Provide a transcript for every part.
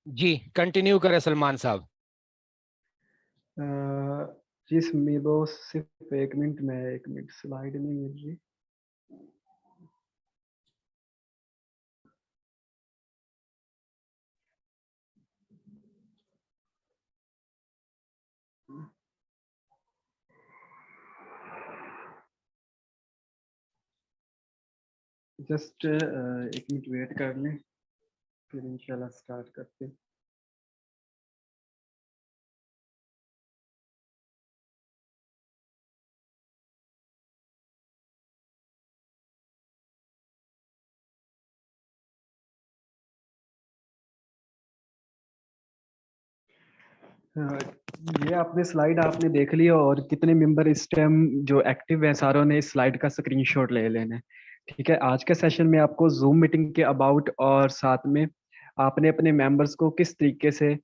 जी continue करें सलमान साहब। अ, जी वो सिर्फ 1 मिनट में 1 मिनट स्लाइड नहीं मिल रही। जस्ट 1 मिनट वेट कर लें, फिर इंशाल्लाह स्टार्ट करते हैं। ये आपने स्लाइड आपने देख लिया, और कितने मेंबर इस टाइम जो एक्टिव हैं सारों ने इस स्लाइड का स्क्रीनशॉट ले लेना है। ठीक है, आज के सेशन में आपको जूम मीटिंग के अबाउट और साथ में आपने अपने मेंबर्स को किस तरीके से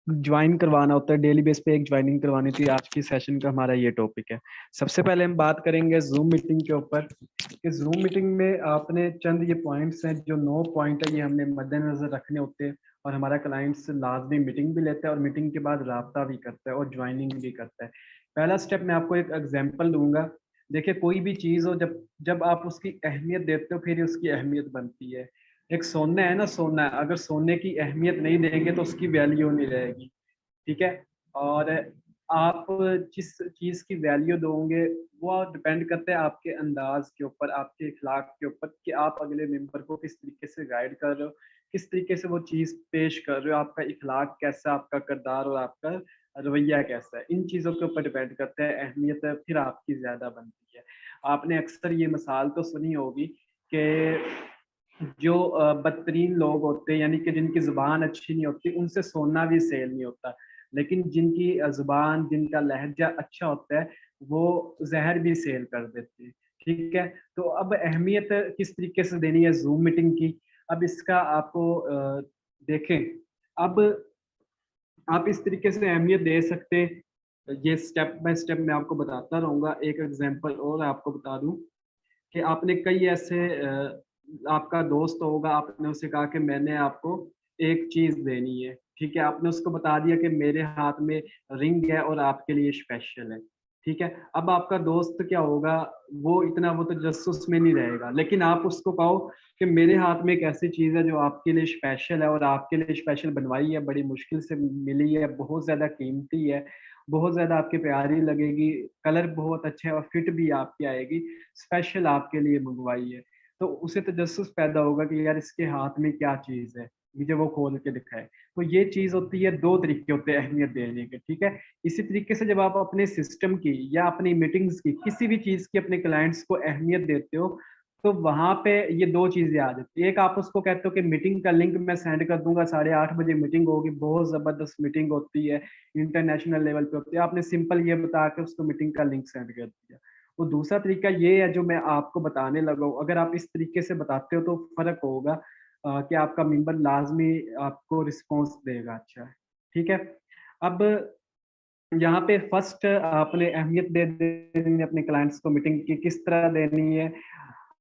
ज्वाइन करवाना होता है, डेली बेस पे एक ज्वाइनिंग करवानी थी, आज की सेशन का हमारा ये टॉपिक है। सबसे पहले हम बात करेंगे जूम मीटिंग के ऊपर कि जूम मीटिंग में आपने चंद ये पॉइंट्स हैं, जो 9 पॉइंट है, ये हमने मद्देनजर रखने होते हैं। और हमारा क्लाइंट्स लाजमी मीटिंग भी लेता है और मीटिंग के बाद राब्ता भी करता है और ज्वाइनिंग भी करता है। पहला स्टेप मैं आपको एक एग्जाम्पल दूंगा। देखिए, कोई भी चीज़ हो, जब जब आप उसकी अहमियत देते हो फिर ही उसकी अहमियत बनती है। एक सोना है ना, सोना, अगर सोने की अहमियत नहीं देंगे तो उसकी वैल्यू नहीं रहेगी। ठीक है। और आप जिस चीज की वैल्यू दोगे वो डिपेंड करता है आपके अंदाज के ऊपर, आपके इखलाक के ऊपर, कि आप अगले मेंबर को किस तरीके से गाइड कर रहे हो, किस तरीके से वो चीज पेश कर रहे हो, आपका इखलाक कैसा, आपका किरदार और आपका रवैया कैसा है, इन चीजों के ऊपर डिपेंड करता है। अहमियत फिर आपकी ज्यादा बनती है। आपने अक्सर ये मिसाल तो सुनी होगी कि जो बदतरीन लोग होते हैं, यानी कि जिनकी जुबान अच्छी नहीं होती, उनसे सोना भी सेल नहीं होता। लेकिन जिनकी जुबान, जिनका लहजा अच्छा होता है, वो जहर भी सेल कर देते हैं। ठीक है। तो अब अहमियत किस तरीके से देनी है जूम मीटिंग की, अब इसका आपको देखें। अब आप इस तरीके से अहमियत दे सकते हैं, ये स्टेप बाय स्टेप मैं आपको बताता रहूंगा। एक एग्जांपल और आपको बता दूं कि आपने कई ऐसे आपका दोस्त होगा, आपने उसे कहा कि मैंने आपको एक चीज देनी है। ठीक है, आपने उसको बता दिया कि मेरे हाथ में रिंग है और आपके लिए स्पेशल है। ठीक है। अब आपका दोस्त क्या होगा, वो इतना वो तो जस्सुस में नहीं रहेगा, लेकिन आप उसको कहो कि मेरे हाथ में एक ऐसी चीज है जो आपके लिए स्पेशल है, और आपके लिए स्पेशल बनवाई है, बड़ी मुश्किल से मिली है, बहुत ज्यादा कीमती है, बहुत ज्यादा आपके प्यारी लगेगी, कलर बहुत अच्छा है और फिट भी आपकी आएगी, स्पेशल आपके लिए मंगवाई है। तो उसे तजस्सुस पैदा होगा कि यार इसके हाथ में क्या चीज है, मुझे वो खोल के दिखाए। तो ये चीज होती है, दो तरीके होते हैं अहमियत देने के। ठीक है। इसी तरीके से जब आप अपने सिस्टम की या अपनी मीटिंग्स की, किसी भी चीज की अपने क्लाइंट्स को अहमियत देते हो, तो वहां पे ये दो चीजें आ जाती है। एक, आप उसको कहते हो कि मीटिंग का लिंक मैं सेंड कर दूंगा, 8:30 बजे मीटिंग होगी, बहुत जबरदस्त मीटिंग होती है, इंटरनेशनल लेवल पे होती है, आपने सिंपल ये बता के उसको मीटिंग का लिंक सेंड कर दिया। वो दूसरा तरीका ये है जो मैं आपको बताने लगा हूँ, अगर आप इस तरीके से बताते हो तो फर्क होगा कि आपका मेंबर लाजमी आपको रिस्पॉन्स देगा। अच्छा, ठीक है। अब यहाँ पे फर्स्ट आपने अहमियत दे देनी है अपने क्लाइंट्स को, मीटिंग की किस तरह देनी है।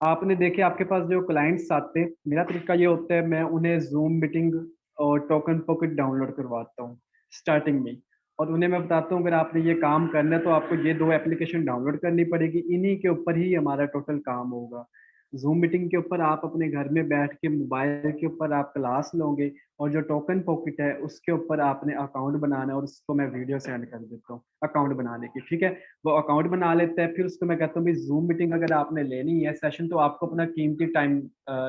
आपने देखे आपके पास जो क्लाइंट्स आते हैं, मेरा तरीका ये होता है, मैं उन्हें जूम मीटिंग और टोकन पॉकेट डाउनलोड करवाता हूँ स्टार्टिंग में। और उन्हें मैं बताता हूँ अगर आपने ये काम करना है तो आपको ये दो एप्लीकेशन डाउनलोड करनी पड़ेगी, इन्हीं के ऊपर ही हमारा टोटल काम होगा। जूम मीटिंग के ऊपर आप अपने घर में बैठ के मोबाइल के ऊपर आप क्लास लोगे, और जो टोकन पॉकेट है उसके ऊपर आपने अकाउंट बनाना है, और उसको मैं वीडियो सेंड कर देता हूँ अकाउंट बनाने की। ठीक है। वो अकाउंट बना लेता है, फिर उसको मैं कहता हूँ भाई जूम मीटिंग अगर आपने लेनी है सेशन, तो आपको अपना कीमती टाइम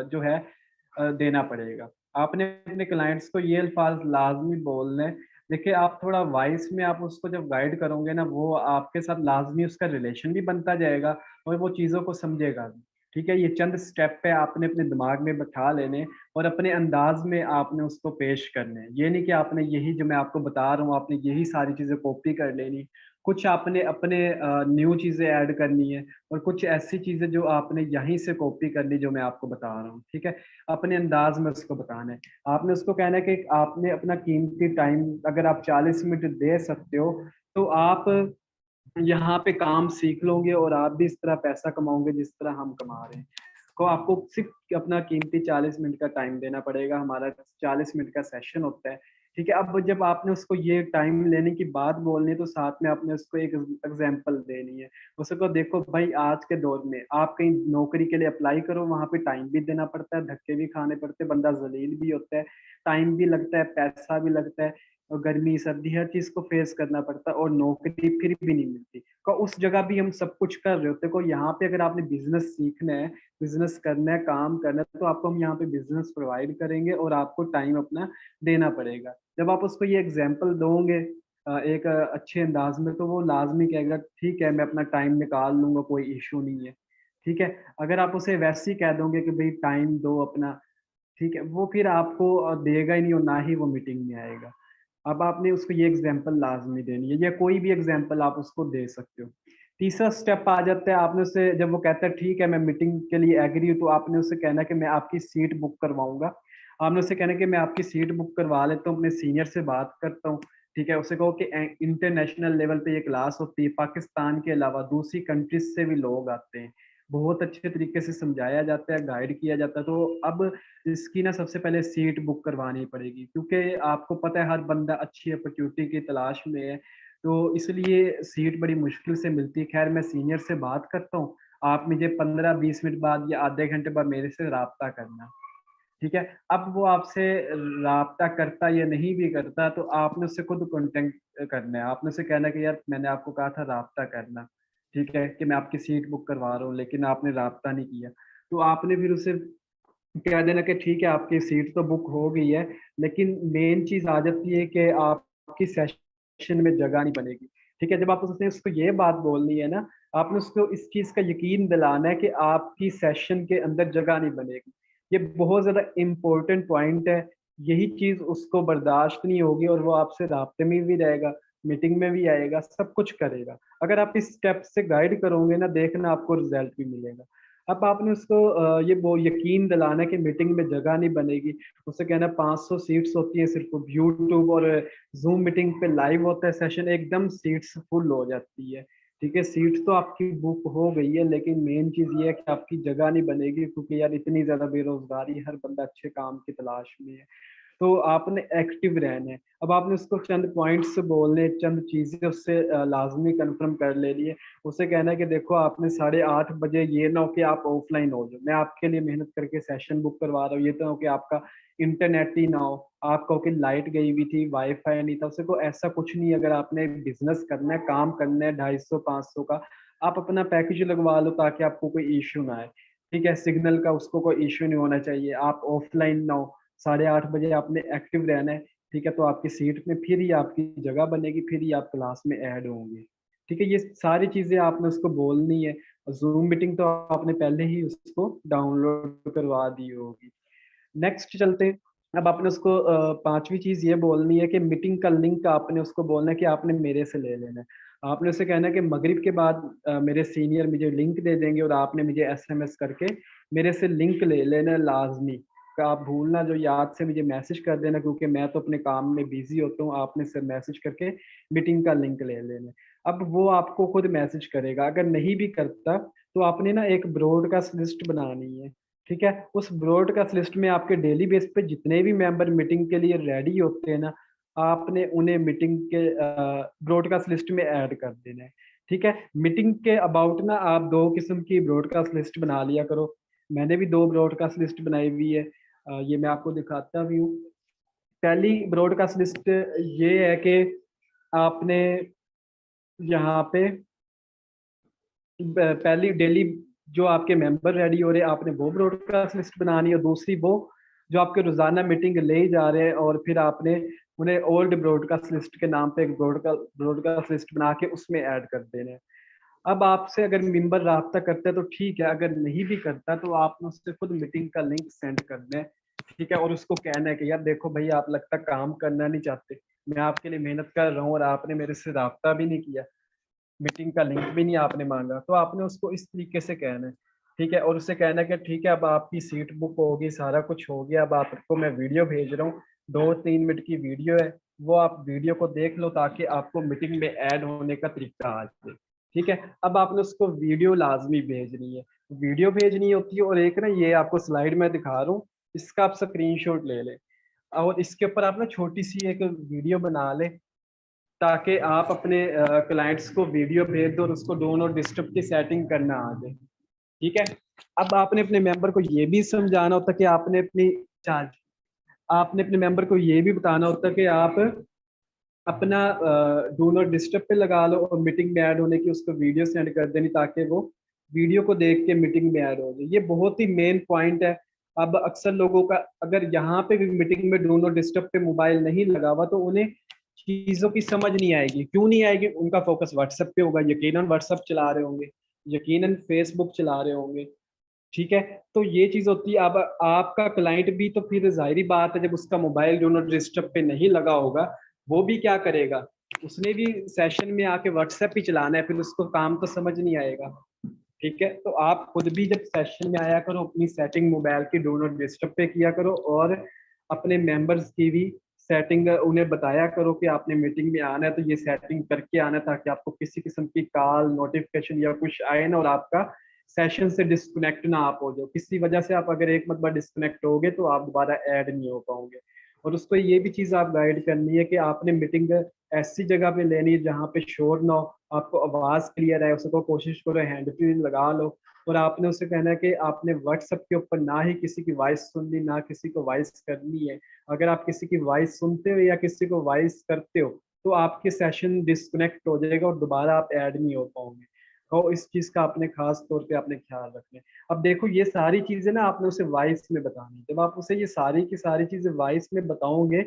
जो है देना पड़ेगा। आपने अपने क्लाइंट्स को ये अल्फाज लाजमी बोलने। देखिए, आप थोड़ा वॉइस में आप उसको जब गाइड करोगे ना, वो आपके साथ लाजमी उसका रिलेशन भी बनता जाएगा और वो चीज़ों को समझेगा भी। ठीक है। ये चंद स्टेप पे आपने अपने दिमाग में बैठा लेने और अपने अंदाज में आपने उसको पेश करने। ये नहीं कि आपने यही जो मैं आपको बता रहा हूँ आपने यही सारी चीज़ें कॉपी कर लेनी, कुछ आपने अपने न्यू चीज़ें ऐड करनी है, और कुछ ऐसी चीज़ें जो आपने यहीं से कॉपी करनी जो मैं आपको बता रहा हूँ। ठीक है। अपने अंदाज में उसको बताना है। आपने उसको कहना है कि आपने अपना कीमती टाइम अगर आप 40 मिनट दे सकते हो, तो आप यहाँ पे काम सीख लोगे और आप भी इस तरह पैसा कमाओगे जिस तरह हम कमा रहे हैं। को आपको सिर्फ अपना कीमती 40 मिनट का टाइम देना पड़ेगा। हमारा 40 मिनट का सेशन होता है, ठीक है। अब जब आपने उसको ये टाइम लेने की बात बोलनी है तो साथ में आपने उसको एक एग्जांपल देनी है। उसको देखो भाई, आज के दौर में आप कहीं नौकरी के लिए अप्लाई करो, वहां पे टाइम भी देना पड़ता है, धक्के भी खाने पड़ते हैं, बंदा जलील भी होता है, टाइम भी लगता है, पैसा भी लगता है, और गर्मी सर्दी हर चीज को फेस करना पड़ता है, और नौकरी फिर भी नहीं मिलती। तो उस जगह भी हम सब कुछ कर रहे होते हैं। को यहाँ पे अगर आपने बिजनेस सीखना है, बिजनेस करना है, काम करना है, तो आपको हम यहाँ पे बिजनेस प्रोवाइड करेंगे और आपको टाइम अपना देना पड़ेगा। जब आप उसको ये एग्जाम्पल दोगे एक अच्छे अंदाज में, तो वो लाजमी कहेगा ठीक है मैं अपना टाइम निकाल लूंगा, कोई इशू नहीं है, ठीक है। अगर आप उसे वैसे ही कह दोगे कि भाई टाइम दो अपना, ठीक है, वो फिर आपको देगा ही नहीं और ना ही वो मीटिंग में आएगा। अब आपने उसको ये एग्जाम्पल लाजमी देनी है, या कोई भी एग्जाम्पल आप उसको दे सकते हो। तीसरा स्टेप आ जाता है, आपने उससे जब वो कहता है ठीक है मैं मीटिंग के लिए एग्री हूँ, तो आपने उससे कहना कि मैं आपकी सीट बुक करवाऊंगा। आपने उससे कहना कि मैं आपकी सीट बुक करवा लेता हूँ, अपने सीनियर से बात करता हूँ, ठीक है। उसे कहो कि इंटरनेशनल लेवल पे ये क्लास होती है, पाकिस्तान के अलावा दूसरी कंट्रीज से भी लोग आते हैं, बहुत अच्छे तरीके से समझाया जाता है, गाइड किया जाता है। तो अब इसकी ना सबसे पहले सीट बुक करवानी पड़ेगी, क्योंकि आपको पता है हर बंदा अच्छी अपॉर्चुनिटी की तलाश में है, तो इसलिए सीट बड़ी मुश्किल से मिलती है। खैर मैं सीनियर से बात करता हूँ, आप मुझे 15-20 मिनट बाद या आधे घंटे बाद मेरे से राब्ता करना, ठीक है। अब वो आपसे राब्ता करता या नहीं भी करता, तो आपने उससे खुद कॉन्टेक्ट करना है। आपने उससे कहना है कि यार मैंने आपको कहा था राब्ता करना, ठीक है, कि मैं आपकी सीट बुक करवा रहा हूँ, लेकिन आपने राब्ता नहीं किया। तो आपने फिर उसे कह देना कि ठीक है आपकी सीट तो बुक हो गई है, लेकिन मेन चीज आ जाती है कि आपकी सेशन में जगह नहीं बनेगी, ठीक है। जब आप उसने उसको ये बात बोलनी है ना, आपने उसको इस चीज का यकीन दिलाना है कि आपकी सेशन के अंदर जगह नहीं बनेगी। ये बहुत ज्यादा इम्पोर्टेंट पॉइंट है। यही चीज उसको बर्दाश्त नहीं होगी और वो आपसे राब्ते में भी रहेगा, मीटिंग में भी आएगा, सब कुछ करेगा। अगर आप इस स्टेप से गाइड करोगे ना, देखना आपको रिजल्ट भी मिलेगा। अब आपने उसको ये वो यकीन दिलाना है कि मीटिंग में जगह नहीं बनेगी। उससे कहना 500 सीट्स होती है सिर्फ यूट्यूब और जूम मीटिंग पे लाइव होता है सेशन, एकदम सीट्स फुल हो जाती है, ठीक है। सीट तो आपकी बुक हो गई है, लेकिन मेन चीज ये है कि आपकी जगह नहीं बनेगी, क्योंकि यार इतनी ज्यादा बेरोजगारी, हर बंदा अच्छे काम की तलाश में है। तो आपने एक्टिव रहना है। अब आपने उसको चंद पॉइंट्स बोलने, चंद चीजें उससे लाजमी कंफर्म कर लेनी है। उसे कहना है कि देखो आपने 8:30 बजे, ये ना हो कि आप ऑफलाइन हो जाओ, मैं आपके लिए मेहनत करके सेशन बुक करवा रहा हूँ, ये तो हो कि आपका इंटरनेट ही ना हो, आप कहो कि लाइट गई हुई थी, वाईफाई नहीं था। उसे को ऐसा कुछ नहीं, अगर आपने बिजनेस करना है, काम करना है 250-500 का, आप अपना पैकेज लगवा लो ताकि आपको कोई इश्यू ना आए, ठीक है। सिग्नल का उसको कोई इश्यू नहीं होना चाहिए, आप ऑफलाइन ना हो, 8:30 बजे आपने एक्टिव रहना है, ठीक है। तो आपकी सीट में फिर ही आपकी जगह बनेगी, फिर ही आप क्लास में ऐड होंगे, ठीक है। ये सारी चीजें आपने उसको बोलनी है। जूम मीटिंग तो आपने पहले ही उसको डाउनलोड करवा दी होगी। नेक्स्ट चलते हैं। अब आपने उसको पांचवी चीज ये बोलनी है कि मीटिंग का लिंक आपने उसको बोलना है कि आपने मेरे से ले लेना है। आपने उसे कहना है कि मगरिब के बाद मेरे सीनियर मुझे लिंक दे देंगे और आपने मुझे एसएमएस करके मेरे से लिंक ले लेना लाजमी। का आप भूलना जो, याद से मुझे मैसेज कर देना, क्योंकि मैं तो अपने काम में बिजी होता हूँ, आपने से मैसेज करके मीटिंग का लिंक ले लेना। अब वो आपको खुद मैसेज करेगा, अगर नहीं भी करता तो आपने ना एक ब्रॉडकास्ट लिस्ट बनानी है, ठीक है। उस ब्रॉडकास्ट लिस्ट में आपके डेली बेस पे जितने भी मेंबर मीटिंग के लिए रेडी होते हैं ना, आपने उन्हें मीटिंग के ब्रॉडकास्ट लिस्ट में ऐड कर देना है, ठीक है। मीटिंग के अबाउट ना आप दो किस्म की ब्रॉडकास्ट लिस्ट बना लिया करो। मैंने भी दो ब्रॉडकास्ट लिस्ट बनाई हुई है, ये मैं आपको दिखाता भी हूँ। पहली ब्रॉडकास्ट लिस्ट ये है कि आपने यहाँ पे पहली डेली जो आपके मेंबर रेडी हो रहे हैं, आपने वो ब्रॉडकास्ट लिस्ट बनानी है। और दूसरी वो जो आपके रोजाना मीटिंग ले ही जा रहे हैं, और फिर आपने उन्हें ओल्ड ब्रॉडकास्ट लिस्ट के नाम पे एक ब्रॉडकास्ट लिस्ट बना के उसमें ऐड कर देना है। अब आपसे अगर मेंबर राब्ता करता है तो ठीक है, अगर नहीं भी करता तो आपने उससे खुद मीटिंग का लिंक सेंड करना है, ठीक है। और उसको कहना है कि यार देखो भाई, आप लगता काम करना नहीं चाहते, मैं आपके लिए मेहनत कर रहा हूँ और आपने मेरे से राब्ता भी नहीं किया, मीटिंग का लिंक भी नहीं आपने मांगा। तो आपने उसको इस तरीके से कहना है, ठीक है। और उससे कहना है कि ठीक है अब आपकी सीट बुक होगी, सारा कुछ हो गया, अब आपको मैं वीडियो भेज रहा हूँ, 2-3 मिनट की वीडियो है, वो आप वीडियो को देख लो ताकि आपको मीटिंग में ऐड होने का तरीका आ जाए, ठीक है। अब आपने उसको वीडियो लाजमी भेजनी है। वीडियो भेजनी होती है, और एक ना ये आपको स्लाइड में दिखा रहा हूँ, इसका आप स्क्रीनशॉट ले लें और इसके ऊपर आप ना छोटी सी एक वीडियो बना लें, ताकि आप अपने क्लाइंट्स को वीडियो भेज दो और उसको डू नॉट डिस्टर्ब की सेटिंग करना आ जाए। ठीक है। अब आपने अपने मेंबर को ये भी समझाना होता कि आपने अपने मेंबर को ये भी बताना होता कि आप अपना डू नॉट डिस्टर्ब पे लगा लो और मीटिंग में ऐड होने की उसको वीडियो सेंड कर देनी, ताकि वो वीडियो को देख के मीटिंग में ऐड हो जाए। ये बहुत ही मेन पॉइंट है। अब अक्सर लोगों का अगर यहाँ पे भी मीटिंग में डू नॉट डिस्टर्ब पे मोबाइल नहीं लगा हुआ तो उन्हें चीजों की समझ नहीं आएगी। क्यों नहीं आएगी? उनका फोकस व्हाट्सएप पे होगा, यकीनन व्हाट्सएप चला रहे होंगे, यकीनन फेसबुक चला रहे होंगे। ठीक है। तो ये चीज होती है। अब आपका क्लाइंट भी तो फिर जाहिर बात है, जब उसका मोबाइल डू नॉट डिस्टर्ब पे नहीं लगा होगा, वो भी क्या करेगा? उसने भी सेशन में आके व्हाट्सएप ही चलाना है, फिर उसको काम तो समझ नहीं आएगा। ठीक है। तो आप खुद भी जब सेशन में आया करो, अपनी सेटिंग मोबाइल की डू नॉट डिस्टर्ब पे किया करो, और अपने मेंबर्स की भी सेटिंग उन्हें बताया करो कि आपने मीटिंग में आना है तो ये सेटिंग करके आना है, ताकि आपको किसी किस्म की कॉल नोटिफिकेशन या कुछ आए ना और आपका सेशन से डिस्कनेक्ट ना आप हो जाओ। किसी वजह से आप अगर एक मरतबा डिस्कनेक्ट हो गए तो आप दोबारा ऐड नहीं हो पाओगे। और उसको ये भी चीज़ आप गाइड करनी है कि आपने मीटिंग ऐसी जगह पे लेनी है जहाँ पे शोर ना हो, आपको आवाज़ क्लियर है, उसको कोशिश करो हैंड फ्री लगा लो। और आपने उसे कहना है कि आपने व्हाट्सएप के ऊपर ना ही किसी की वॉइस सुननी, ना किसी को वॉइस करनी है। अगर आप किसी की वॉइस सुनते हो या किसी को वॉइस करते हो तो आपके सेशन डिस्कनेक्ट हो जाएगा और दोबारा आप ऐड नहीं हो पाओगे। तो इस चीज़ का आपने खास तौर पे आपने ख्याल रखना है। अब देखो ये सारी चीज़ें ना आपने उसे वॉइस में बतानी है। जब आप उसे ये सारी की सारी चीज़ें वॉइस में बताओगे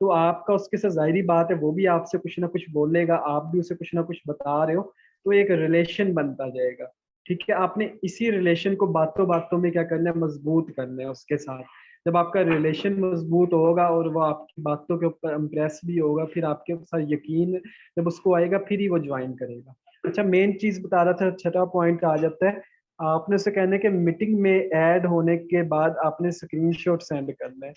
तो आपका उसके साथ ज़ाहिरी बात है, वो भी आपसे कुछ ना कुछ बोलेगा, आप भी उसे कुछ ना कुछ बता रहे हो, तो एक रिलेशन बनता जाएगा। ठीक है। आपने इसी रिलेशन को बातों-बातों में क्या करना है, मजबूत करना है उसके साथ। जब आपका रिलेशन मजबूत होगा और वो आपकी बातों के ऊपर इम्प्रेस भी होगा, फिर आपके साथ यकीन जब उसको आएगा फिर ही वो ज्वाइन करेगा। अच्छा, मेन चीज़ बता रहा था, छठा पॉइंट आ जाता है, आपने उसे कहना है कि मीटिंग में ऐड होने के बाद आपने स्क्रीनशॉट सेंड करना है।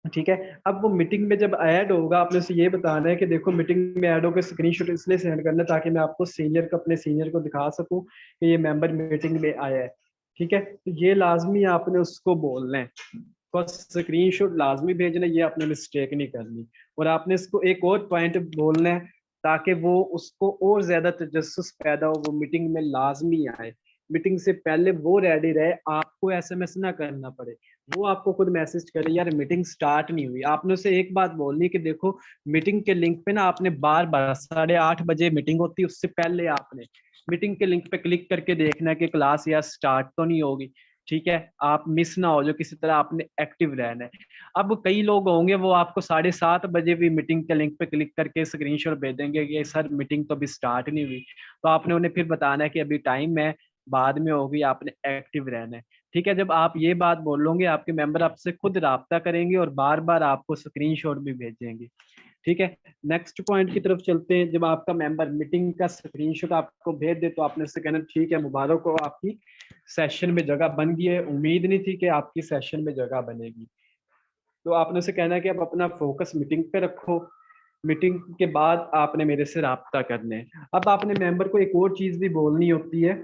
ठीक है। अब वो मीटिंग में जब ऐड होगा, आपने उसे ये बताना है कि देखो मीटिंग में ऐड होकर स्क्रीनशॉट इसलिए सेंड करना है ताकि मैं आपको सीनियर को, अपने सीनियर को दिखा सकूं कि ये मेंबर मीटिंग में आया है। ठीक है। तो ये लाजमी आपने उसको बोलना है, बस स्क्रीनशॉट लाजमी भेजना, ये आपने मिस्टेक नहीं करनी। और आपने इसको एक और पॉइंट बोलना है ताकि वो उसको और ज्यादा तजस्सुस पैदा हो, वो मीटिंग में लाजमी आए। मीटिंग से पहले वो रेडी रहे, आपको एसएमएस ना करना पड़े, वो आपको खुद मैसेज करे यार मीटिंग स्टार्ट नहीं हुई। आपने उसे एक बात बोलनी कि देखो मीटिंग के लिंक पे ना आपने बार बार 8:30 बजे मीटिंग होती है, उससे पहले आपने मीटिंग के लिंक पे क्लिक करके देखना है कि क्लास यार स्टार्ट तो नहीं होगी। ठीक है। आप मिस ना हो जो, किसी तरह आपने एक्टिव रहना है। अब कई लोग होंगे वो आपको 7:30 बजे भी मीटिंग के लिंक पे क्लिक करके स्क्रीनशॉट भेजेंगे कि सर मीटिंग तो अभी स्टार्ट नहीं हुई। तो आपने उन्हें फिर बताना है कि अभी टाइम है, बाद में होगी, आपने एक्टिव रहना है। ठीक है। जब आप ये बात बोलोगे आपके मेंबर आपसे खुद राब्ता करेंगे और बार बार आपको स्क्रीनशॉट भी भेजेंगे। ठीक है। नेक्स्ट पॉइंट की तरफ चलते हैं। जब आपका मेंबर मीटिंग का स्क्रीनशॉट आपको भेज दे तो आपने उससे कहना ठीक है, मुबारक हो, आपकी सेशन में जगह बन गई है, उम्मीद नहीं थी कि आपकी सेशन में जगह बनेगी। तो आपने उसे कहना है कि आप अपना फोकस मीटिंग पे रखो, मीटिंग के बाद आपने मेरे से राब्ता करना है। अब आपने मेंबर को एक और चीज़ भी बोलनी होती है।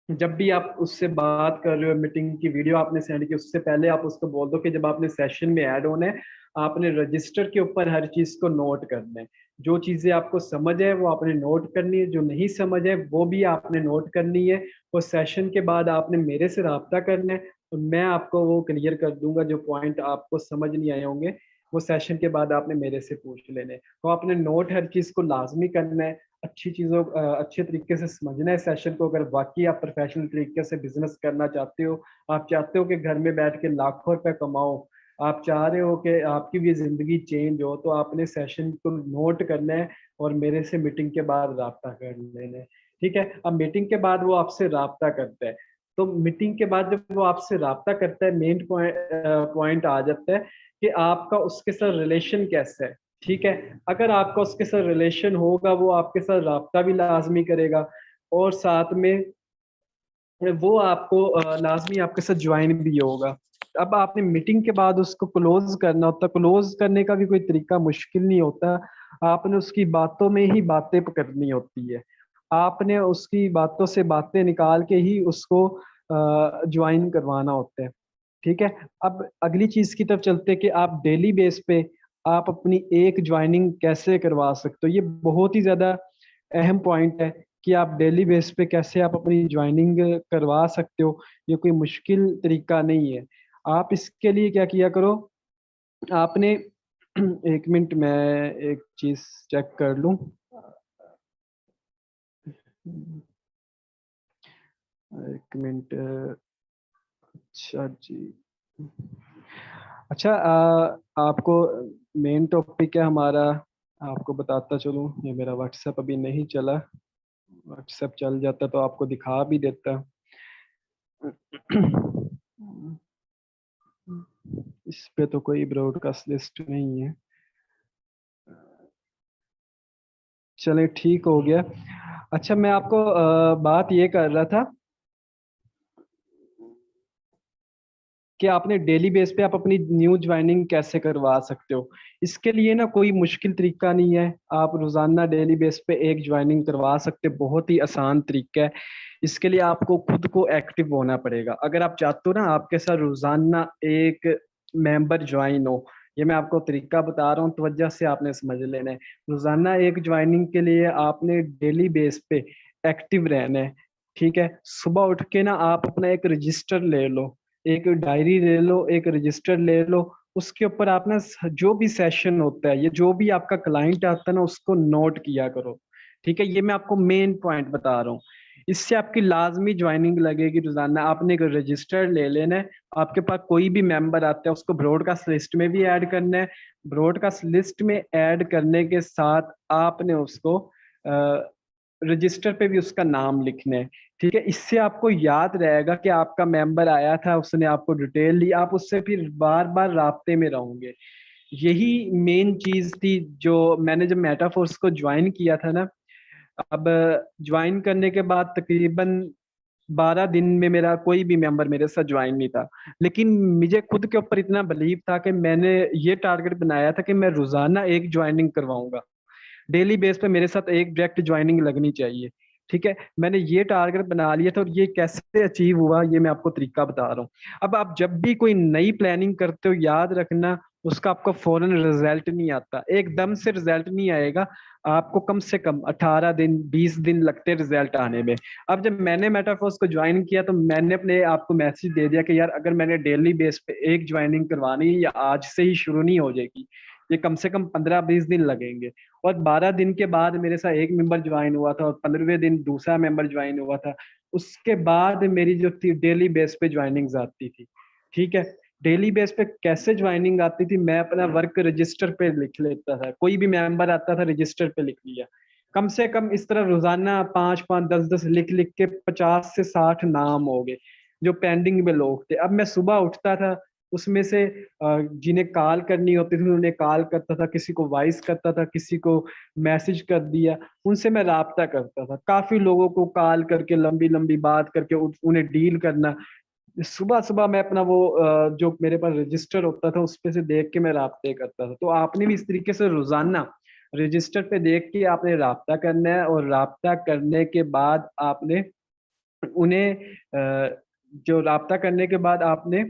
जब भी आप उससे बात कर रहे हो, मीटिंग की वीडियो आपने सेंड की, उससे पहले आप उसको बोल दो कि जब आपने सेशन में ऐड होना है, आपने रजिस्टर के ऊपर हर चीज़ को नोट करना है। जो चीज़ें आपको समझ है वो आपने नोट करनी है, जो नहीं समझ है वो भी आपने नोट करनी है। वो सेशन के बाद आपने मेरे से राब्ता करना है और मैं आपको वो क्लियर कर दूंगा। जो पॉइंट आपको समझ नहीं आए होंगे वो सेशन के बाद आपने मेरे से पूछ लेने। तो आपने नोट हर चीज़ को लाजमी करना है, अच्छे तरीके से समझना है सेशन को। अगर वाकई आप प्रोफेशनल तरीके से बिजनेस करना चाहते हो, आप चाहते हो कि घर में बैठ के लाखों रुपए कमाओ, आप चाह रहे हो कि आपकी भी ज़िंदगी चेंज हो, तो आपने सेशन को नोट करना है और मेरे से मीटिंग के बाद राब्ता कर लेना है। ठीक है। अब मीटिंग के बाद वो आपसे राब्ता करता है, तो मीटिंग के बाद जब वो आपसे राब्ता करता है, मेन पॉइंट आ जाता है कि आपका उसके साथ रिलेशन कैसा है। ठीक है। अगर आपका उसके साथ रिलेशन होगा, वो आपके साथ राब्ता भी लाजमी करेगा और साथ में वो आपको लाजमी आपके साथ ज्वाइन भी होगा। अब आपने मीटिंग के बाद उसको क्लोज करना होता है। क्लोज करने का भी कोई तरीका मुश्किल नहीं होता, आपने उसकी बातों में ही बातें करनी होती है। आपने उसकी बातों से बातें निकाल के ही उसको ज्वाइन करवाना होता है। ठीक है, अब अगली चीज की तरफ चलते हैं कि आप डेली बेस पे आप अपनी एक ज्वाइनिंग कैसे करवा सकते हो। ये बहुत ही ज्यादा अहम पॉइंट है कि आप डेली बेस पे कैसे आप अपनी ज्वाइनिंग करवा सकते हो। ये कोई मुश्किल तरीका नहीं है। आप इसके लिए क्या किया करो, आपने एक मिनट मैं एक चीज चेक कर लूं। एक मिनट। अच्छा जी। अच्छा, आपको मेन टॉपिक है हमारा, आपको बताता चलूं। ये मेरा व्हाट्सएप अभी नहीं चला, व्हाट्सएप चल जाता तो आपको दिखा भी देता। इस पे तो कोई ब्रॉडकास्ट लिस्ट नहीं है। चले ठीक हो गया। अच्छा, मैं आपको बात ये कर रहा था कि आपने डेली बेस पे आप अपनी न्यू ज्वाइनिंग कैसे करवा सकते हो। इसके लिए ना कोई मुश्किल तरीका नहीं है, आप रोजाना डेली बेस पे एक ज्वाइनिंग करवा सकते हो। बहुत ही आसान तरीका है। इसके लिए आपको खुद को एक्टिव होना पड़ेगा। अगर आप चाहते हो ना आपके साथ रोजाना एक मेंबर ज्वाइन हो, ये मैं आपको तरीका बता रहा हूँ, तवज्जो से आपने समझ लेना है। रोजाना एक ज्वाइनिंग के लिए आपने डेली बेस पे एक्टिव रहना है। ठीक है, सुबह उठ के ना आप अपना एक रजिस्टर ले लो, एक डायरी ले लो, एक रजिस्टर ले लो। उसके ऊपर आप ना जो भी सेशन होता है, ये जो भी आपका क्लाइंट आता है ना, उसको नोट किया करो। ठीक है, ये मैं आपको मेन पॉइंट बता रहा हूँ। इससे आपकी लाजमी ज्वाइनिंग लगेगी रोजाना। आपने एक रजिस्टर ले लेना है, आपके पास कोई भी मेंबर आता है उसको ब्रॉडकास्ट लिस्ट में भी ऐड करना है। ब्रॉडकास्ट लिस्ट में ऐड करने के साथ आपने उसको रजिस्टर पे भी उसका नाम लिखना है। ठीक है, इससे आपको याद रहेगा कि आपका मेंबर आया था, उसने आपको डिटेल ली, आप उससे फिर बार बार राब्ते में रहोगे। यही मेन चीज थी जो मैंने जब मेटाफोर्स को ज्वाइन किया था ना। अब ज्वाइन करने के बाद तकरीबन 12 दिन में मेरा कोई भी मेंबर मेरे साथ ज्वाइन नहीं था। लेकिन मुझे खुद के ऊपर इतना बिलीव था कि मैंने ये टारगेट बनाया था कि मैं रोजाना एक ज्वाइनिंग करवाऊंगा। डेली बेस पे मेरे साथ एक डायरेक्ट ज्वाइनिंग लगनी चाहिए। ठीक है, मैंने ये टारगेट बना लिया था और ये कैसे अचीव हुआ ये मैं आपको तरीका बता रहा हूँ। अब आप जब भी कोई नई प्लानिंग करते हो, याद रखना उसका आपको फौरन रिजल्ट नहीं आता, एकदम से रिजल्ट नहीं आएगा। आपको कम से कम 18 दिन 20 दिन लगते रिजल्ट आने में। अब जब मैंने मेटाफोर्स को ज्वाइन किया तो मैंने अपने आप को मैसेज दे दिया कि यार अगर मैंने डेली बेस पे एक ज्वाइनिंग करवानी है, या आज से ही शुरू नहीं हो जाएगी, ये कम से कम 15-20 दिन लगेंगे। और 12 दिन के बाद मेरे साथ एक मेंबर ज्वाइन हुआ था और 15वें दिन दूसरा मेंबर ज्वाइन हुआ था। उसके बाद मेरी जो थी डेली बेस पे ज्वाइनिंग्स आती थी। ठीक है, डेली बेस पे कैसे ज्वाइनिंग आती थी, मैं अपना वर्क रजिस्टर पे लिख लेता था। कोई भी मेंबर आता था रजिस्टर पे लिख लिया। कम से कम इस तरह रोजाना 5-5 10-10 लिख लिख के 50 से 60 नाम हो गए जो पेंडिंग में लोग थे। अब मैं सुबह उठता था, उसमें से जिन्हें कॉल करनी होती थी उन्हें कॉल करता था, किसी को वॉइस करता था, किसी को मैसेज कर दिया, उनसे मैं राब्ता करता था। काफी लोगों को कॉल करके लंबी लंबी बात करके उन्हें डील करना। सुबह सुबह मैं अपना वो जो मेरे पास रजिस्टर होता था उस पे से देख के मैं राब्ते करता था। तो आपने भी इस तरीके से रोजाना रजिस्टर पे देख के आपने राब्ता करना है, और राब्ता करने के बाद आपने उन्हें जो राब्ता करने के बाद आपने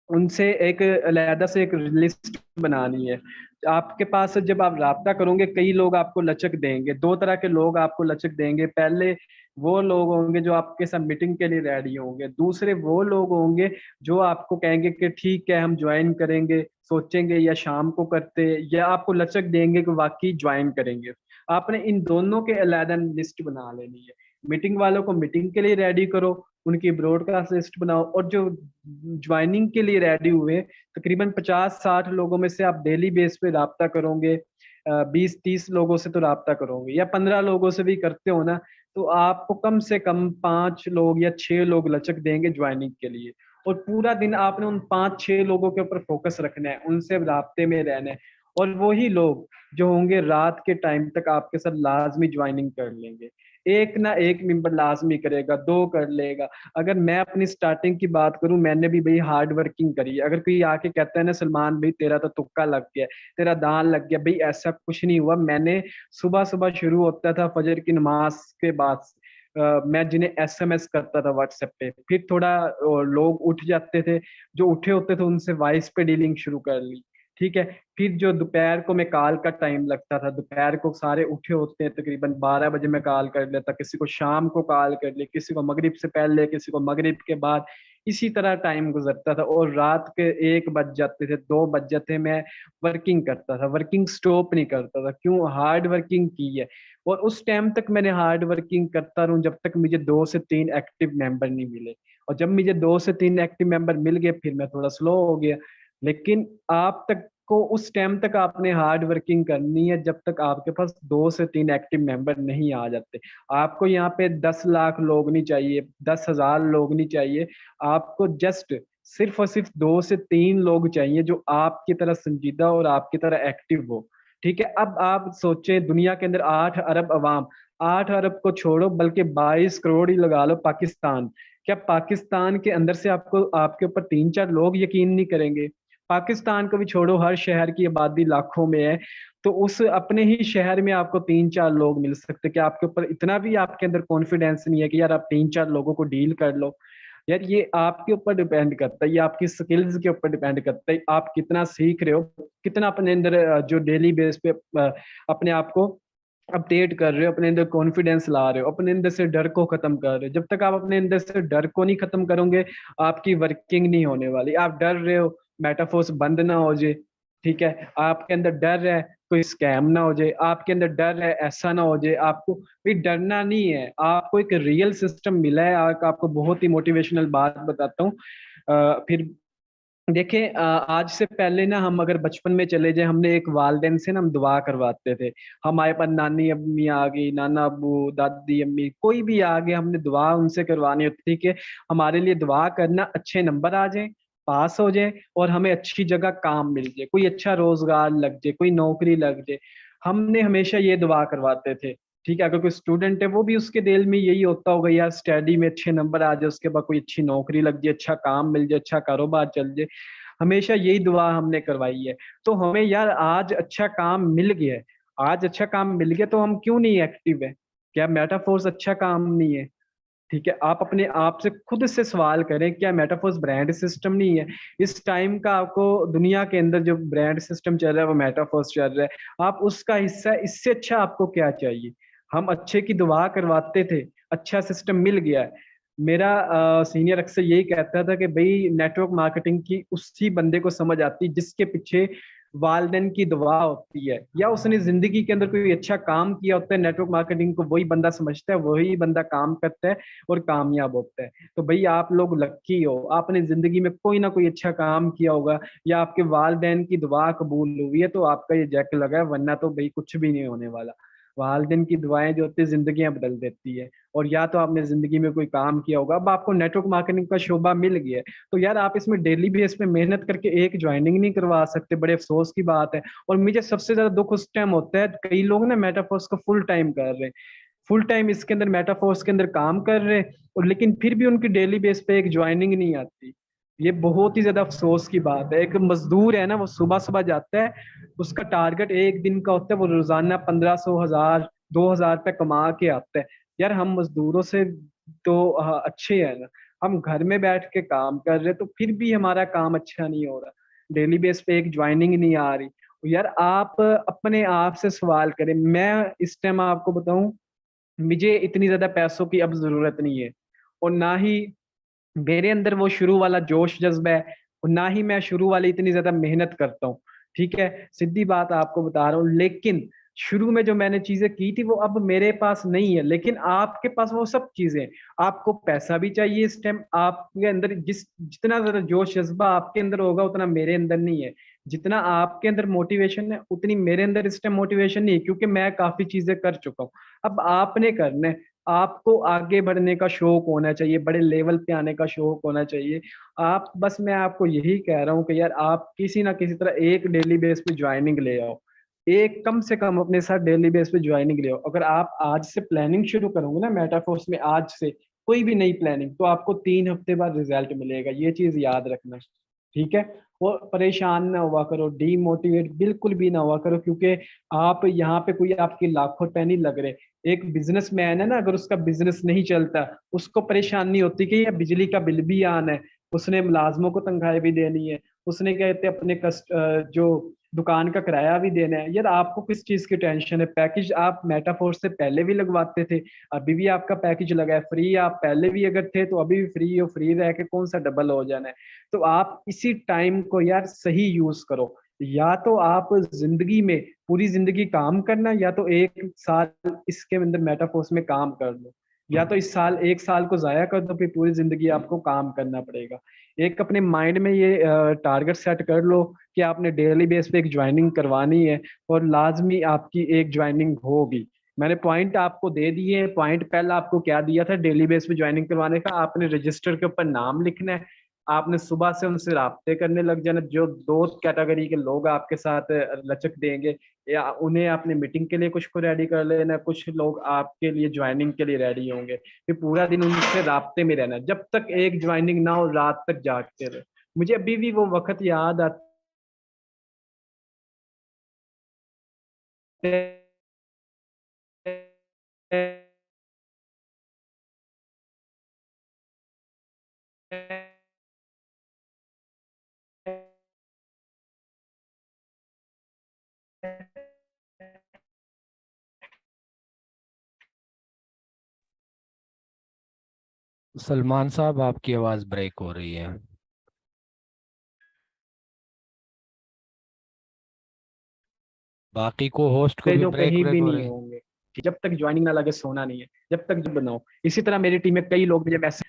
उनसे एक अलहदा से एक लिस्ट बनानी है। आपके पास जब आप राब्ता करोगे, कई लोग आपको लचक देंगे। दो तरह के लोग आपको लचक देंगे। पहले वो लोग होंगे जो आपके साथ मीटिंग के लिए रेडी होंगे। दूसरे वो लोग होंगे जो आपको कहेंगे कि ठीक है हम ज्वाइन करेंगे, सोचेंगे या शाम को करते, या आपको लचक देंगे कि वाकई ज्वाइन करेंगे। आपने इन दोनों के अलहदा लिस्ट बना लेनी है। मीटिंग वालों को मीटिंग के लिए रेडी करो, उनकी ब्रॉडकास्ट लिस्ट बनाओ, और जो ज्वाइनिंग के लिए रेडी हुए तकरीबन 50-60 लोगों में से आप डेली बेस पे राब्ता करोगे। 20-30 लोगों से तो राब्ता करोगे, या 15 लोगों से भी करते हो ना, तो आपको कम से कम 5 लोग या 6 लोग लचक देंगे ज्वाइनिंग के लिए। और पूरा दिन आपने उन 5-6 लोगों के ऊपर फोकस रखना है, उनसे राब्ते में रहना है। और वही लोग जो होंगे रात के टाइम तक आपके साथ लाजमी ज्वाइनिंग कर लेंगे। एक ना एक मेंबर लाजमी करेगा, 2 कर लेगा। अगर मैं अपनी स्टार्टिंग की बात करूं, मैंने भी भाई हार्ड वर्किंग करी है। अगर कोई आके कहता है ना सलमान भाई तेरा तो तुक्का लग गया, तेरा दान लग गया, भाई ऐसा कुछ नहीं हुआ। मैंने सुबह सुबह शुरू होता था फजर की नमाज के बाद, मैं जिन्हें एसएमएस करता था व्हाट्सएप पे, फिर थोड़ा लोग उठ जाते थे, जो उठे होते थे उनसे वॉइस पे डीलिंग शुरू कर ली, ठीक है। फिर जो दोपहर को मैं कॉल का टाइम लगता था, दोपहर को सारे उठे होते हैं, तकरीबन 12 बजे मैं कॉल कर लेता, किसी को शाम को कॉल कर ले, किसी को मगरिब से पहले, किसी को मगरिब के बाद, इसी तरह टाइम गुजरता था। और रात के 1 बज जाते थे, 2 बज जाते, मैं वर्किंग करता था, वर्किंग स्टॉप नहीं करता था। क्यों? हार्ड वर्किंग की है। और उस टाइम तक मैंने हार्ड वर्किंग करता रहूं जब तक मुझे 2 से 3 एक्टिव मेंबर नहीं मिले। और जब मुझे 2 से 3 एक्टिव मेंबर मिल गए, फिर मैं थोड़ा स्लो हो गया। लेकिन आप तक को उस टाइम तक आपने हार्ड वर्किंग करनी है जब तक आपके पास 2 से 3 एक्टिव मेंबर नहीं आ जाते। आपको यहाँ पे 10 लाख लोग नहीं चाहिए, 10,000 लोग नहीं चाहिए। आपको जस्ट सिर्फ और सिर्फ 2 से 3 लोग चाहिए जो आपकी तरह संजीदा और आपकी तरह एक्टिव हो। ठीक है। अब आप सोचें, दुनिया के अंदर 8 अरब अवाम, 8 अरब को छोड़ो, बल्कि 22 करोड़ ही लगा लो पाकिस्तान। क्या पाकिस्तान के अंदर से आपको आपके ऊपर 3-4 लोग यकीन नहीं करेंगे? पाकिस्तान को भी छोड़ो, हर शहर की आबादी लाखों में है, तो उस अपने ही शहर में आपको 3-4 लोग मिल सकते। क्या आपके ऊपर इतना भी आपके अंदर कॉन्फिडेंस नहीं है कि यार आप 3-4 लोगों को डील कर लो? यार ये आपके ऊपर डिपेंड करता है, ये आपकी स्किल्स के ऊपर डिपेंड करता है, आप कितना सीख रहे हो, कितना अपने अंदर जो डेली बेस पे अपने आप को अपडेट कर रहे हो, अपने अंदर कॉन्फिडेंस ला रहे हो, अपने अंदर से डर को खत्म कर रहे हो। जब तक आप अपने अंदर से डर को नहीं खत्म करोगे, आपकी वर्किंग नहीं होने वाली। आप डर रहे हो मेटाफोर्स बंद ना हो जाए, ठीक है, आपके अंदर डर है कोई स्कैम ना हो जाए, आपके अंदर डर है ऐसा ना हो जाए, आपको भी डरना नहीं है। आपको एक रियल सिस्टम मिला है। आपको बहुत ही मोटिवेशनल बात बताता हूँ। फिर देखिए, आज से पहले ना, हम अगर बचपन में चले जाए, हमने एक वालदेन से ना हम दुआ करवाते थे। हमारे पास नानी अम्मी आ गई, नाना अबू, दादी अम्मी, कोई भी आ गया, हमने दुआ उनसे करवानी होती थी कि हमारे लिए दुआ करना, अच्छे नंबर आ जाए, पास हो जाए, और हमें अच्छी जगह काम मिल जाए, कोई अच्छा रोजगार लग जाए, कोई नौकरी लग जाए। हमने हमेशा ये दुआ करवाते थे। ठीक है। अगर कोई स्टूडेंट है, वो भी उसके दिल में यही होता होगा, यार स्टडी में अच्छे नंबर आ जाए, उसके बाद कोई अच्छी नौकरी लग जाए, अच्छा काम मिल जाए, अच्छा कारोबार चल जाए। हमेशा यही दुआ हमने करवाई है। तो हमें यार आज अच्छा काम मिल गया है, आज अच्छा काम मिल गया, तो हम क्यों नहीं एक्टिव है? क्या मेटाफोर्स अच्छा काम नहीं है? ठीक है। आप अपने आप से खुद से सवाल करें, क्या मेटाफोर्स ब्रांड सिस्टम नहीं है? इस टाइम का आपको दुनिया के अंदर जो ब्रांड सिस्टम चल रहा है वो मेटाफोर्स चल रहा है। आप उसका हिस्सा है, इससे अच्छा आपको क्या चाहिए? हम अच्छे की दुआ करवाते थे, अच्छा सिस्टम मिल गया है। मेरा सीनियर अक्सर यही कहता था कि भाई नेटवर्क मार्केटिंग की उसी बंदे को समझ आती जिसके पीछे वालदेन की दुआ होती है, या उसने जिंदगी के अंदर कोई अच्छा काम किया होता है। नेटवर्क मार्केटिंग को वही बंदा समझता है, वही बंदा काम करता है और कामयाब होता है। तो भाई आप लोग लक्की हो, आपने जिंदगी में कोई ना कोई अच्छा काम किया होगा, या आपके वालदेन की दुआ कबूल हुई है, तो आपका ये जैक लगा है, वरना तो भाई कुछ भी नहीं होने वाला। वालदेन की दुआएं जो होती है जिंदगियां बदल देती है। और या तो आपने जिंदगी में कोई काम किया होगा, अब आपको नेटवर्क मार्केटिंग का शोबा मिल गया है, तो यार आप इसमें डेली बेस पे मेहनत करके एक ज्वाइनिंग नहीं करवा सकते? बड़े अफसोस की बात है। और मुझे सबसे ज्यादा दुख उस टाइम होता है, कई लोग ना मेटाफोर्स को फुल टाइम कर रहे हैं, फुल टाइम इसके अंदर मेटाफोर्स के अंदर काम कर रहे हैं, और लेकिन फिर भी उनकी डेली बेस पे एक ज्वाइनिंग नहीं आती। ये बहुत ही ज्यादा अफसोस की बात है। एक मजदूर है ना, वो सुबह सुबह जाता है, उसका टारगेट एक दिन का होता है, वो रोजाना 1500, 1000, 2000 रुपये कमा के आता है। यार हम मजदूरों से तो अच्छे हैं ना, हम घर में बैठ के काम कर रहे, तो फिर भी हमारा काम अच्छा नहीं हो रहा, डेली बेस पे एक ज्वाइनिंग नहीं आ रही। यार आप अपने आप से सवाल करें। मैं इस टाइम आपको बताऊं, मुझे इतनी ज्यादा पैसों की अब जरूरत नहीं है, और ना ही मेरे अंदर वो शुरू वाला जोश जज्बा है, और ना ही मैं शुरू वाली इतनी ज्यादा मेहनत करता हूँ। ठीक है, सीधी बात आपको बता रहा हूँ। लेकिन शुरू में जो मैंने चीजें की थी वो अब मेरे पास नहीं है, लेकिन आपके पास वो सब चीजें हैं। आपको पैसा भी चाहिए इस टाइम, आपके अंदर जितना ज्यादा जोश जज्बा आपके अंदर होगा उतना मेरे अंदर नहीं है। जितना आपके अंदर मोटिवेशन है उतनी मेरे अंदर इस टाइम मोटिवेशन नहीं है, क्योंकि मैं काफी चीजें कर चुका हूँ। अब आपने करना है, आपको आगे बढ़ने का शौक होना चाहिए, बड़े लेवल पे आने का शौक होना चाहिए। आप बस, मैं आपको यही कह रहा हूँ कि यार आप किसी ना किसी तरह एक डेली बेस पे ज्वाइनिंग ले आओ। एक कम से कम अपने साथ डेली बेस पे ज्वाइनिंग ले आओ। अगर आप आज से प्लानिंग शुरू करोगे ना मेटाफोर्स में, आज से कोई भी नई प्लानिंग, तो आपको 3 हफ्ते बाद रिजल्ट मिलेगा, ये चीज याद रखना। ठीक है। और परेशान ना हुआ करो, डीमोटिवेट बिल्कुल भी ना हुआ करो, क्योंकि आप यहाँ पे कोई आपकी लाखों रुपए नहीं लग रहे। एक बिजनेसमैन है ना, अगर उसका बिजनेस नहीं चलता, उसको परेशानी होती कि यार बिजली का बिल भी आना है, उसने मुलाजमों को तनख्वाहें भी देनी है, उसने कहते अपने जो दुकान का किराया भी देना है। यार आपको किस चीज की टेंशन है? पैकेज आप मेटाफोर से पहले भी लगवाते थे, अभी भी आपका पैकेज लगा है फ्री। आप पहले भी अगर थे तो अभी भी फ्री हो, फ्री रह के कौन सा डबल हो जाना है? तो आप इसी टाइम को यार सही यूज करो। या तो आप जिंदगी में पूरी जिंदगी काम करना, या तो 1 साल इसके अंदर मेटाफोर्स में काम कर लो। या तो इस साल 1 साल को जाया कर दो, फिर पूरी जिंदगी आपको काम करना पड़ेगा। एक अपने माइंड में ये टारगेट सेट कर लो कि आपने डेली बेस पे एक ज्वाइनिंग करवानी है, और लाजमी आपकी एक ज्वाइनिंग होगी। मैंने पॉइंट आपको दे दिए। पॉइंट पहला आपको क्या दिया था डेली बेस पे ज्वाइनिंग करवाने का? आपने रजिस्टर के ऊपर नाम लिखना है, आपने सुबह से उनसे राब्ते करने लग जाना। जो दो कैटेगरी के लोग आपके साथ लचक देंगे, या उन्हें आपने मीटिंग के लिए कुछ को रेडी कर लेना, कुछ लोग आपके लिए ज्वाइनिंग के लिए रेडी होंगे। फिर पूरा दिन उनसे राब्ते में रहना, जब तक एक ज्वाइनिंग ना हो रात तक जागते रहे। मुझे अभी भी वो वक्त याद आता सलमान साहब, आपकी आवाज ब्रेक हो रही है। बाकी को होस्ट को भी जो ब्रेक कहीं ब्रेक भी हो नहीं रही है। होंगे। जब तक ज्वाइनिंग ना लगे सोना नहीं है, जब तक जब बनाओ। इसी तरह मेरी टीम में कई लोग मुझे मैसेज,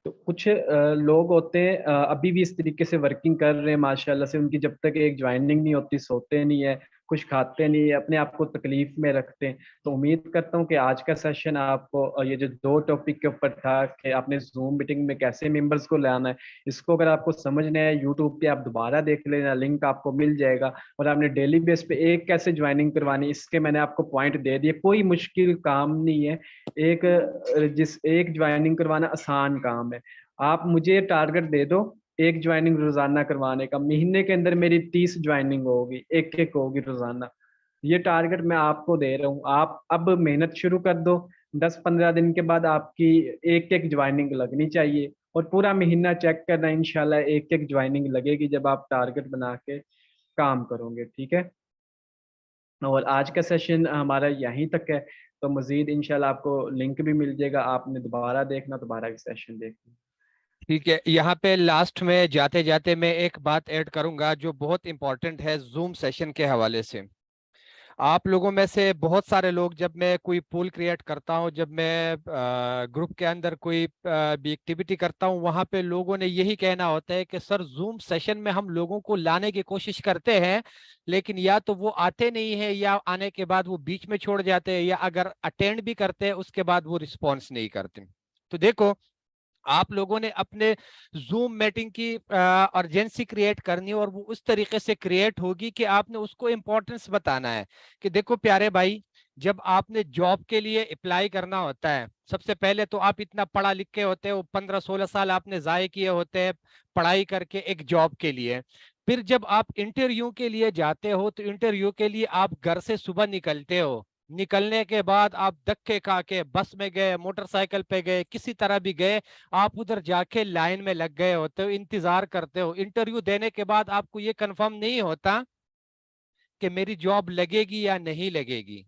तो कुछ लोग होते हैं अभी भी इस तरीके से वर्किंग कर रहे हैं माशाल्लाह से। उनकी जब तक एक ज्वाइनिंग नहीं होती सोते नहीं है, कुछ खाते नहीं है, अपने आप को तकलीफ में रखते हैं। तो उम्मीद करता हूँ कि आज का सेशन आपको ये जो 2 टॉपिक के ऊपर था कि आपने जूम मीटिंग में कैसे मेंबर्स को लाना है, इसको अगर आपको समझना है यूट्यूब पे आप दोबारा देख लेना, लिंक आपको मिल जाएगा। और आपने डेली बेस पे एक कैसे ज्वाइनिंग करवानी, इसके मैंने आपको पॉइंट दे दिए। कोई मुश्किल काम नहीं है, एक जिस एक ज्वाइनिंग करवाना आसान काम है। आप मुझे टारगेट दे दो एक ज्वाइनिंग रोजाना करवाने का, महीने के अंदर मेरी 30 ज्वाइनिंग होगी, एक एक होगी रोजाना। ये टारगेट मैं आपको दे रहा हूँ, आप अब मेहनत शुरू कर दो। 10-15 दिन के बाद आपकी एक एक ज्वाइनिंग लगनी चाहिए, और पूरा महीना चेक करना, इंशाल्लाह एक एक ज्वाइनिंग लगेगी जब आप टारगेट बना के काम करोगे। ठीक है। और आज का सेशन हमारा यहीं तक है। तो मजीद इंशाल्लाह आपको लिंक भी मिल जाएगा, आपने दोबारा देखना, दोबारा भी सेशन देखना। ठीक है, यहाँ पे लास्ट में जाते जाते मैं एक बात ऐड करूंगा जो बहुत इंपॉर्टेंट है जूम सेशन के हवाले से। आप लोगों में से बहुत सारे लोग, जब मैं कोई पूल क्रिएट करता हूं, जब मैं ग्रुप के अंदर कोई भी एक्टिविटी करता हूं, वहां पे लोगों ने यही कहना होता है कि सर जूम सेशन में हम लोगों को लाने की कोशिश करते हैं, लेकिन या तो वो आते नहीं है, या आने के बाद वो बीच में छोड़ जाते हैं, या अगर अटेंड भी करते हैं उसके बाद वो रिस्पॉन्स नहीं करते। तो देखो, आप लोगों ने अपने जूम मीटिंग की अर्जेंसी क्रिएट करनी है, और वो उस तरीके से क्रिएट होगी कि आपने उसको इम्पोर्टेंस बताना है। कि देखो प्यारे भाई, जब आपने जॉब के लिए अप्लाई करना होता है, सबसे पहले तो आप इतना पढ़ा लिखे होते हो, 15-16 साल आपने जाए किए होते हैं पढ़ाई करके एक जॉब के लिए। फिर जब आप इंटरव्यू के लिए जाते हो, तो इंटरव्यू के लिए आप घर से सुबह निकलते हो। निकलने के बाद आप धक्के खा के बस में गए, मोटरसाइकिल पे गए, किसी तरह भी गए, आप उधर जाके लाइन में लग गए होते हो, इंतजार करते हो। इंटरव्यू देने के बाद आपको ये कंफर्म नहीं होता कि मेरी जॉब लगेगी या नहीं लगेगी।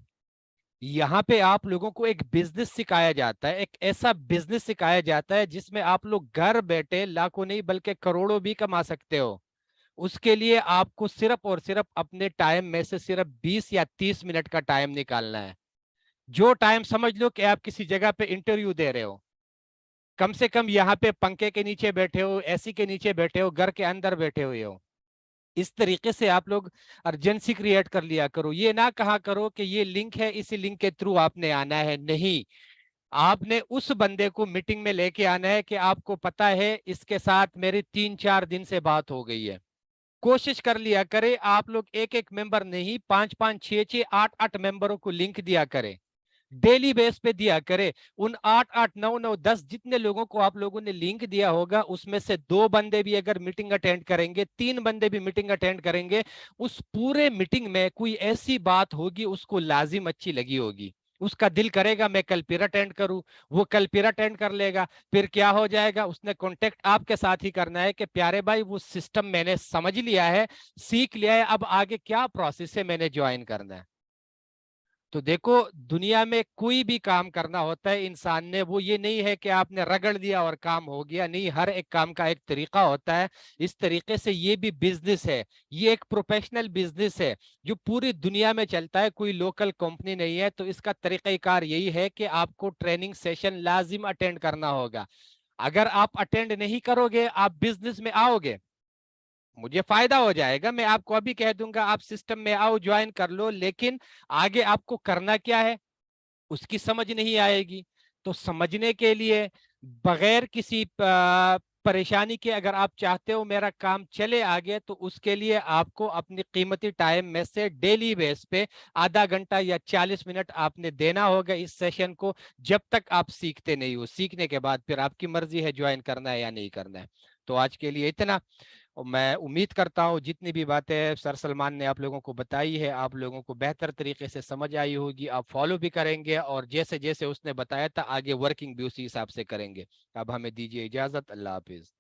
यहाँ पे आप लोगों को एक बिजनेस सिखाया जाता है, एक ऐसा बिजनेस सिखाया जाता है जिसमें आप लोग घर बैठे लाखों नहीं बल्कि करोड़ों भी कमा सकते हो। उसके लिए आपको सिर्फ और सिर्फ अपने टाइम में से सिर्फ 20 या 30 मिनट का टाइम निकालना है। जो टाइम समझ लो कि आप किसी जगह पे इंटरव्यू दे रहे हो, कम से कम यहाँ पे पंखे के नीचे बैठे हो, एसी के नीचे बैठे हो, घर के अंदर बैठे हुए हो। इस तरीके से आप लोग अर्जेंसी क्रिएट कर लिया करो। ये ना कहा करो कि ये लिंक है, इसी लिंक के थ्रू आपने आना है। नहीं, आपने उस बंदे को मीटिंग में लेके आना है कि आपको पता है इसके साथ मेरी 3-4 दिन से बात हो गई है, कोशिश कर लिया करे आप लोग एक एक मेंबर नहीं, 5-5, 6-6, 8-8 मेंबरों को लिंक दिया करे, डेली बेस पे दिया करे। उन 8-8, 9-9, 10 जितने लोगों को आप लोगों ने लिंक दिया होगा, उसमें से 2 बंदे भी अगर मीटिंग अटेंड करेंगे, 3 बंदे भी मीटिंग अटेंड करेंगे, उस पूरे मीटिंग में कोई ऐसी बात होगी उसको लाजिम अच्छी लगी होगी, उसका दिल करेगा मैं कल फिर अटेंड करूं, वो कल फिर अटेंड कर लेगा। फिर क्या हो जाएगा, उसने कांटेक्ट आपके साथ ही करना है कि प्यारे भाई वो सिस्टम मैंने समझ लिया है, सीख लिया है, अब आगे क्या प्रोसेस है मैंने ज्वाइन करना है। तो देखो, दुनिया में कोई भी काम करना होता है इंसान ने, वो ये नहीं है कि आपने रगड़ दिया और काम हो गया, नहीं, हर एक काम का एक तरीका होता है। इस तरीके से ये भी बिजनेस है, ये एक प्रोफेशनल बिजनेस है जो पूरी दुनिया में चलता है, कोई लोकल कंपनी नहीं है। तो इसका तरीकाकार यही है कि आपको ट्रेनिंग सेशन लाजिम अटेंड करना होगा। अगर आप अटेंड नहीं करोगे, आप बिजनेस में आओगे, मुझे फायदा हो जाएगा, मैं आपको अभी कह दूंगा आप सिस्टम में आओ, ज्वाइन कर लो, लेकिन आगे आपको करना क्या है उसकी समझ नहीं आएगी। तो समझने के लिए, बगैर किसी परेशानी के, अगर आप चाहते हो मेरा काम चले आगे, तो उसके लिए आपको अपनी कीमती टाइम में से डेली बेस पे आधा घंटा या 40 मिनट आपने देना होगा इस सेशन को, जब तक आप सीखते नहीं हो। सीखने के बाद फिर आपकी मर्जी है ज्वाइन करना है या नहीं करना है। तो आज के लिए इतना। और मैं उम्मीद करता हूँ जितनी भी बातें सर सलमान ने आप लोगों को बताई है, आप लोगों को बेहतर तरीके से समझ आई होगी, आप फॉलो भी करेंगे, और जैसे जैसे उसने बताया था आगे वर्किंग भी उसी हिसाब से करेंगे। अब हमें दीजिए इजाजत, अल्लाह हाफिज।